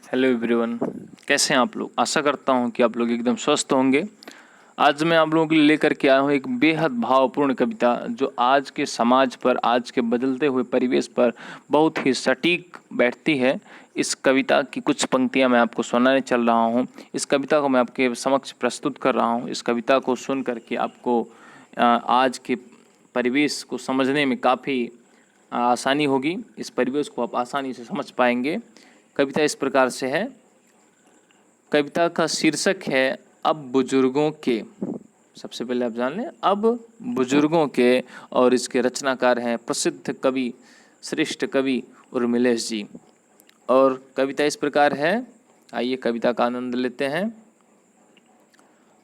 Hello everyone, कैसे हैं आप लोग। आशा करता हूं कि आप लोग एकदम स्वस्थ होंगे। आज मैं आप लोगों के लिए लेकर के आया हूं एक बेहद भावपूर्ण कविता जो आज के समाज पर, आज के बदलते हुए परिवेश पर बहुत ही सटीक बैठती है। इस कविता की कुछ पंक्तियां मैं आपको सुनाने चल रहा हूं। इस कविता को मैं आपके समक्ष प्रस्तुत कर रहा हूं। इस कविता को सुन करके आपको आज के परिवेश को समझने में काफ़ी आसानी होगी। इस परिवेश को आप आसानी से समझ पाएंगे। कविता इस प्रकार से है। कविता का शीर्षक है अब बुजुर्गों के। सबसे पहले आप जान लें, अब बुजुर्गों के। और इसके रचनाकार हैं प्रसिद्ध कवि, श्रेष्ठ कवि उर्मिलेश जी। और कविता इस प्रकार है, आइए कविता का आनंद लेते हैं।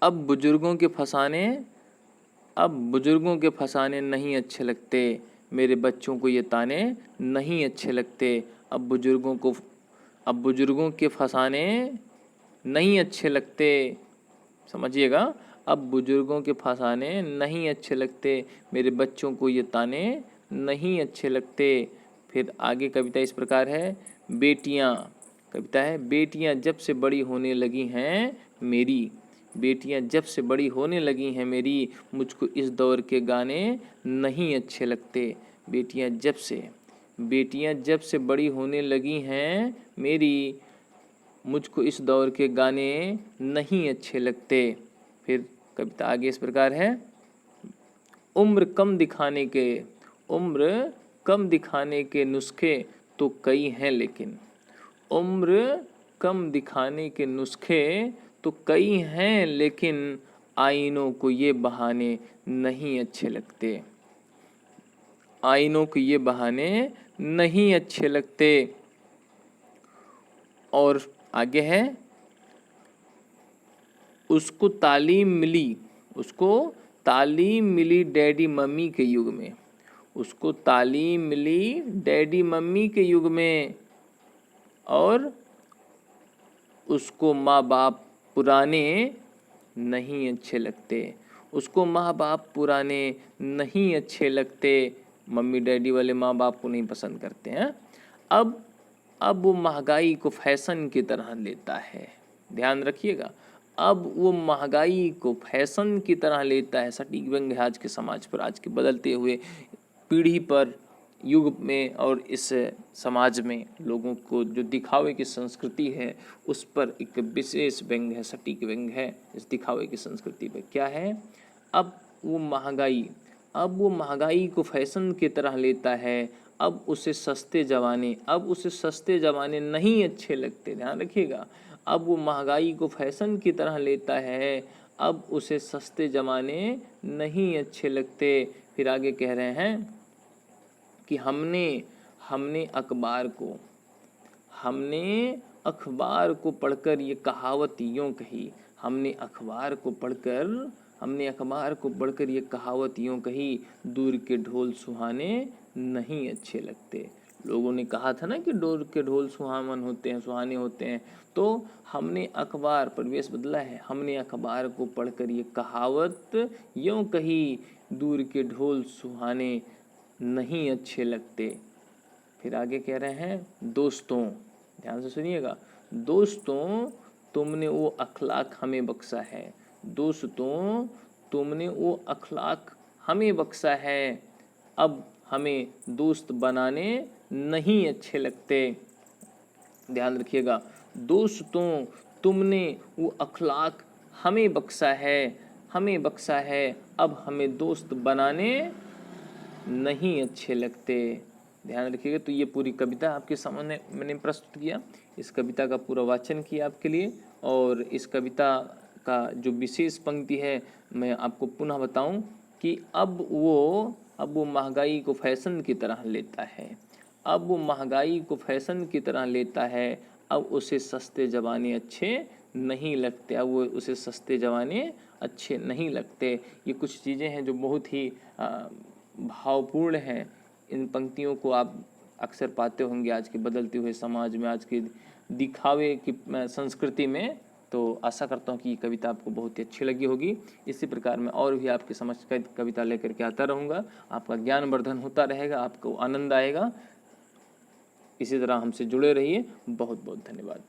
अब बुजुर्गों के फसाने, अब बुजुर्गों के फसाने नहीं अच्छे लगते, मेरे बच्चों को ये ताने नहीं अच्छे लगते। अब बुजुर्गों के फसाने नहीं अच्छे लगते। समझिएगा, अब बुजुर्गों के फसाने नहीं अच्छे लगते, मेरे बच्चों को ये ताने नहीं अच्छे लगते। फिर आगे कविता इस प्रकार है। बेटियां, कविता है, बेटियां जब से बड़ी होने लगी हैं मेरी, बेटियां जब से बड़ी होने लगी हैं मेरी, मुझको इस दौर के गाने नहीं अच्छे लगते। बेटियां जब से बड़ी होने लगी हैं मेरी, मुझको इस दौर के गाने नहीं अच्छे लगते। फिर कविता आगे इस प्रकार है। उम्र कम दिखाने के, उम्र कम दिखाने के नुस्खे तो कई हैं लेकिन, उम्र कम दिखाने के नुस्खे तो कई हैं लेकिन, आईनों को ये बहाने नहीं अच्छे लगते, आईनों को ये बहाने नहीं अच्छे लगते। और आगे है, उसको तालीम मिली, उसको तालीम मिली डैडी मम्मी के युग में, उसको तालीम मिली डैडी मम्मी के युग में। और उसको माँ बाप पुराने नहीं अच्छे लगते, उसको माँ बाप पुराने नहीं अच्छे लगते। मम्मी डैडी वाले माँ बाप को नहीं पसंद करते हैं। अब वो महंगाई को फैशन की तरह लेता है। ध्यान रखिएगा, अब वो महंगाई को फैशन की तरह लेता है। सटीक व्यंग है आज के समाज पर, आज के बदलते हुए पीढ़ी पर, युग में और इस समाज में लोगों को जो दिखावे की संस्कृति है उस पर एक विशेष व्यंग है, सटीक व्यंग है इस दिखावे की संस्कृति पर। क्या है, अब वो महंगाई को फैशन की तरह लेता है। अब उसे सस्ते जमाने नहीं अच्छे लगते। ध्यान रखिएगा, अब वो महंगाई को फैशन की तरह लेता है, अब उसे सस्ते जमाने नहीं अच्छे लगते। फिर आगे कह रहे हैं कि हमने हमने अखबार को पढ़कर ये कहावत यूँ कही, हमने अखबार को पढ़कर ये कहावत यूँ कही, दूर के ढोल सुहाने नहीं अच्छे लगते। लोगों ने कहा था ना कि दूर के ढोल सुहाने होते हैं। तो हमने अखबार, परिवेश बदला है, हमने अखबार को पढ़कर ये कहावत यूँ कही, दूर के ढोल सुहाने नहीं अच्छे लगते। फिर आगे कह रहे हैं, दोस्तों, ध्यान से सुनिएगा, दोस्तों तुमने वो अखलाक हमें बख्शा है, दोस्तों तुमने वो अखलाक हमें बख्शा है, अब हमें दोस्त बनाने नहीं अच्छे लगते। ध्यान रखिएगा, दोस्तों तुमने वो अखलाक हमें बख्शा है, अब हमें दोस्त बनाने नहीं अच्छे लगते। ध्यान रखिएगा। तो ये पूरी कविता आपके सामने मैंने प्रस्तुत किया। इस कविता का पूरा वाचन किया आपके लिए। और इस कविता का जो विशेष पंक्ति है मैं आपको पुनः बताऊं कि अब वो महंगाई को फैशन की तरह लेता है, अब वो महंगाई को फैशन की तरह लेता है, अब उसे सस्ते जमाने अच्छे नहीं लगते, अब वो उसे सस्ते जमाने अच्छे नहीं लगते। ये कुछ चीज़ें हैं जो बहुत ही भावपूर्ण हैं। इन पंक्तियों को आप अक्सर पाते होंगे आज के बदलते हुए समाज में, आज के दिखावे की संस्कृति में। तो आशा करता हूँ कि ये कविता आपको बहुत ही अच्छी लगी होगी। इसी प्रकार मैं और भी आपके समझ कविता लेकर के आता रहूँगा। आपका ज्ञानवर्धन होता रहेगा, आपको आनंद आएगा। इसी तरह हमसे जुड़े रहिए। बहुत बहुत धन्यवाद।